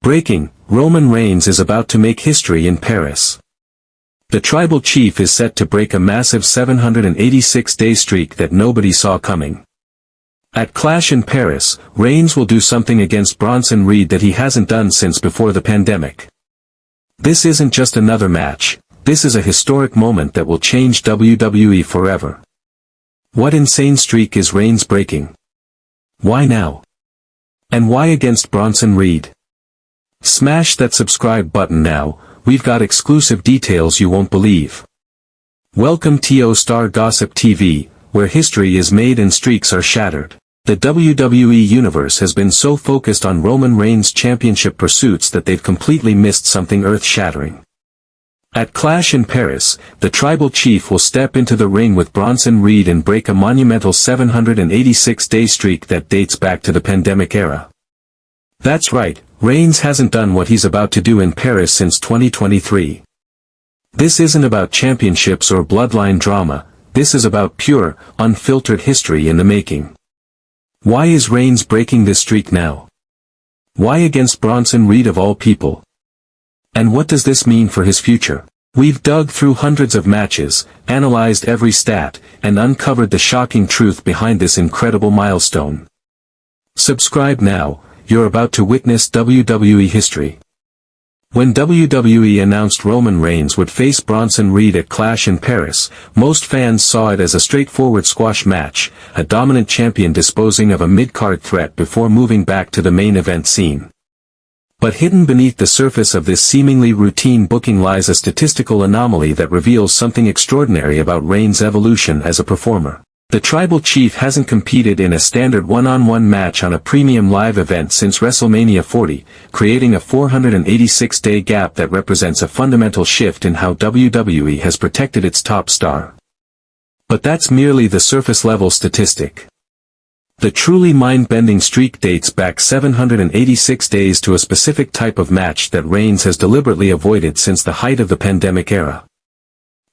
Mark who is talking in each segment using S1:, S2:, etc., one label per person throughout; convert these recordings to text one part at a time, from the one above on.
S1: Breaking, Roman Reigns is about to make history in Paris. The tribal chief is set to break a massive 786-day streak that nobody saw coming. At Clash in Paris, Reigns will do something against Bronson Reed that he hasn't done since before the pandemic. This isn't just another match, this is a historic moment that will change WWE forever. What insane streak is Reigns breaking? Why now? And why against Bronson Reed? Smash that subscribe button now, we've got exclusive details you won't believe. Welcome to Star Gossip TV, where history is made and streaks are shattered. The WWE Universe has been so focused on Roman Reigns' championship pursuits that they've completely missed something earth-shattering. At Clash in Paris, the tribal chief will step into the ring with Bronson Reed and break a monumental 786-day streak that dates back to the pandemic era. That's right, Reigns hasn't done what he's about to do in Paris since 2023. This isn't about championships or bloodline drama, this is about pure, unfiltered history in the making. Why is Reigns breaking this streak now? Why against Bronson Reed of all people? And what does this mean for his future? We've dug through hundreds of matches, analyzed every stat, and uncovered the shocking truth behind this incredible milestone. Subscribe now, you're about to witness WWE history. When WWE announced Roman Reigns would face Bronson Reed at Clash in Paris, most fans saw it as a straightforward squash match, a dominant champion disposing of a mid-card threat before moving back to the main event scene. But hidden beneath the surface of this seemingly routine booking lies a statistical anomaly that reveals something extraordinary about Reigns' evolution as a performer. The tribal chief hasn't competed in a standard one-on-one match on a premium live event since WrestleMania 40, creating a 486-day gap that represents a fundamental shift in how WWE has protected its top star. But that's merely the surface-level statistic. The truly mind-bending streak dates back 786 days to a specific type of match that Reigns has deliberately avoided since the height of the pandemic era.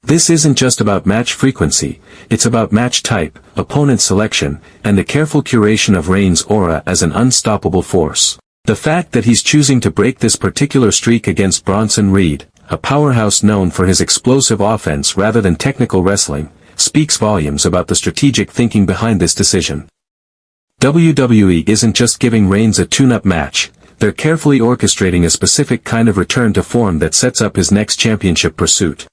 S1: This isn't just about match frequency, it's about match type, opponent selection, and the careful curation of Reigns' aura as an unstoppable force. The fact that he's choosing to break this particular streak against Bronson Reed, a powerhouse known for his explosive offense rather than technical wrestling, speaks volumes about the strategic thinking behind this decision. WWE isn't just giving Reigns a tune-up match, they're carefully orchestrating a specific kind of return to form that sets up his next championship pursuit.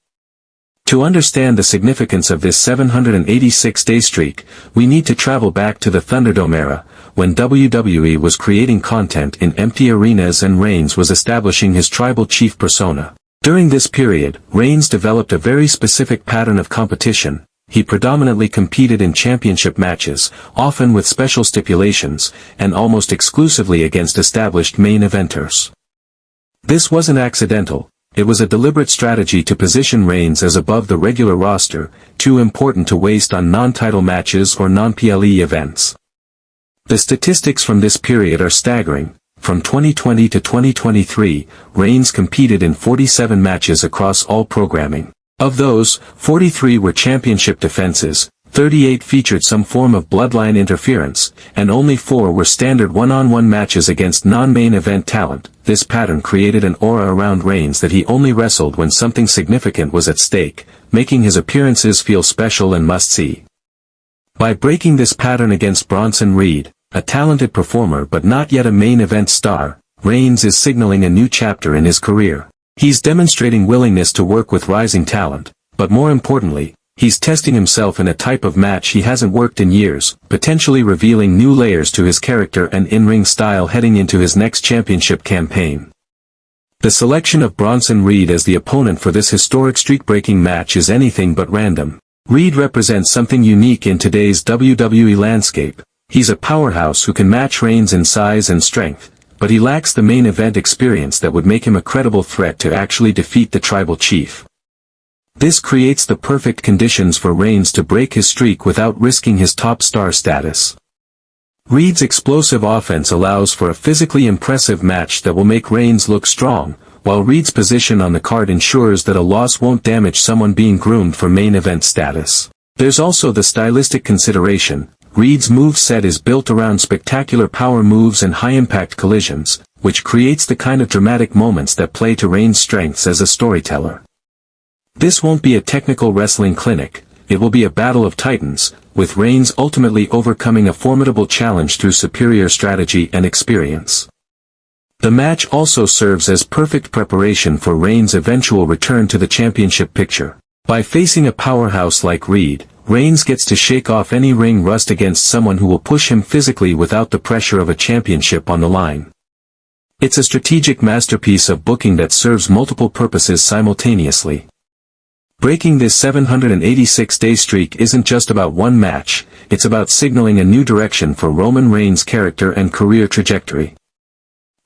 S1: To understand the significance of this 786-day streak, we need to travel back to the Thunderdome era, when WWE was creating content in empty arenas and Reigns was establishing his tribal chief persona. During this period, Reigns developed a very specific pattern of competition. He predominantly competed in championship matches, often with special stipulations, and almost exclusively against established main eventers. This wasn't accidental. It was a deliberate strategy to position Reigns as above the regular roster, too important to waste on non-title matches or non-PLE events. The statistics from this period are staggering. From 2020 to 2023, Reigns competed in 47 matches across all programming. Of those, 43 were championship defenses, 38 featured some form of bloodline interference, and only 4 were standard one-on-one matches against non-main event talent. This pattern created an aura around Reigns that he only wrestled when something significant was at stake, making his appearances feel special and must-see. By breaking this pattern against Bronson Reed, a talented performer but not yet a main event star, Reigns is signaling a new chapter in his career. He's demonstrating willingness to work with rising talent, but more importantly, he's testing himself in a type of match he hasn't worked in years, potentially revealing new layers to his character and in-ring style heading into his next championship campaign. The selection of Bronson Reed as the opponent for this historic streak-breaking match is anything but random. Reed represents something unique in today's WWE landscape. He's a powerhouse who can match Reigns in size and strength, but he lacks the main event experience that would make him a credible threat to actually defeat the tribal chief. This creates the perfect conditions for Reigns to break his streak without risking his top star status. Reed's explosive offense allows for a physically impressive match that will make Reigns look strong, while Reed's position on the card ensures that a loss won't damage someone being groomed for main event status. There's also the stylistic consideration. Reed's moveset is built around spectacular power moves and high-impact collisions, which creates the kind of dramatic moments that play to Reigns' strengths as a storyteller. This won't be a technical wrestling clinic, it will be a battle of titans, with Reigns ultimately overcoming a formidable challenge through superior strategy and experience. The match also serves as perfect preparation for Reigns' eventual return to the championship picture. By facing a powerhouse like Reed, Reigns gets to shake off any ring rust against someone who will push him physically without the pressure of a championship on the line. It's a strategic masterpiece of booking that serves multiple purposes simultaneously. Breaking this 786-day streak isn't just about one match, it's about signaling a new direction for Roman Reigns' character and career trajectory.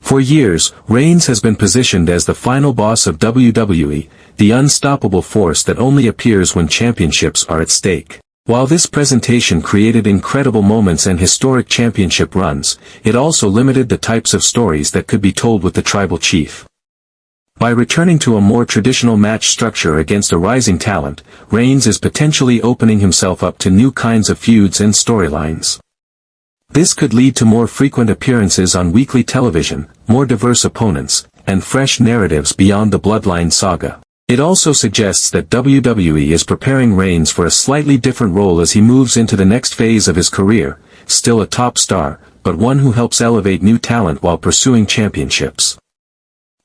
S1: For years, Reigns has been positioned as the final boss of WWE, the unstoppable force that only appears when championships are at stake. While this presentation created incredible moments and historic championship runs, it also limited the types of stories that could be told with the Tribal Chief. By returning to a more traditional match structure against a rising talent, Reigns is potentially opening himself up to new kinds of feuds and storylines. This could lead to more frequent appearances on weekly television, more diverse opponents, and fresh narratives beyond the Bloodline saga. It also suggests that WWE is preparing Reigns for a slightly different role as he moves into the next phase of his career, still a top star, but one who helps elevate new talent while pursuing championships.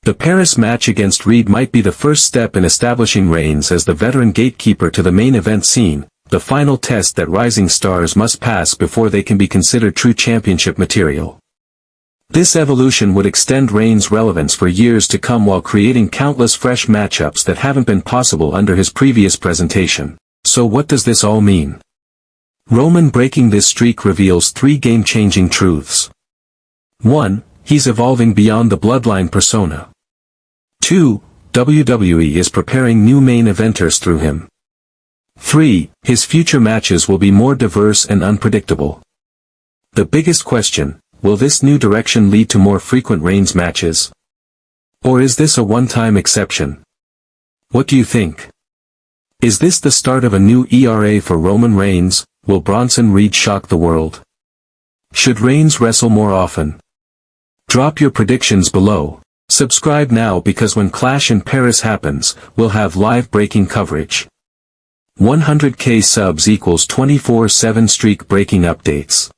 S1: The Paris match against Reed might be the first step in establishing Reigns as the veteran gatekeeper to the main event scene, the final test that rising stars must pass before they can be considered true championship material. This evolution would extend Reigns' relevance for years to come while creating countless fresh matchups that haven't been possible under his previous presentation. So what does this all mean? Roman breaking this streak reveals three game-changing truths. 1. He's evolving beyond the Bloodline persona. 2. WWE is preparing new main eventers through him. 3. His future matches will be more diverse and unpredictable. The biggest question, will this new direction lead to more frequent Reigns matches? Or is this a one-time exception? What do you think? Is this the start of a new era for Roman Reigns? Will Bronson Reed shock the world? Should Reigns wrestle more often? Drop your predictions below. Subscribe now because when Clash in Paris happens, we'll have live breaking coverage. 100K subs equals 24/7 streak breaking updates.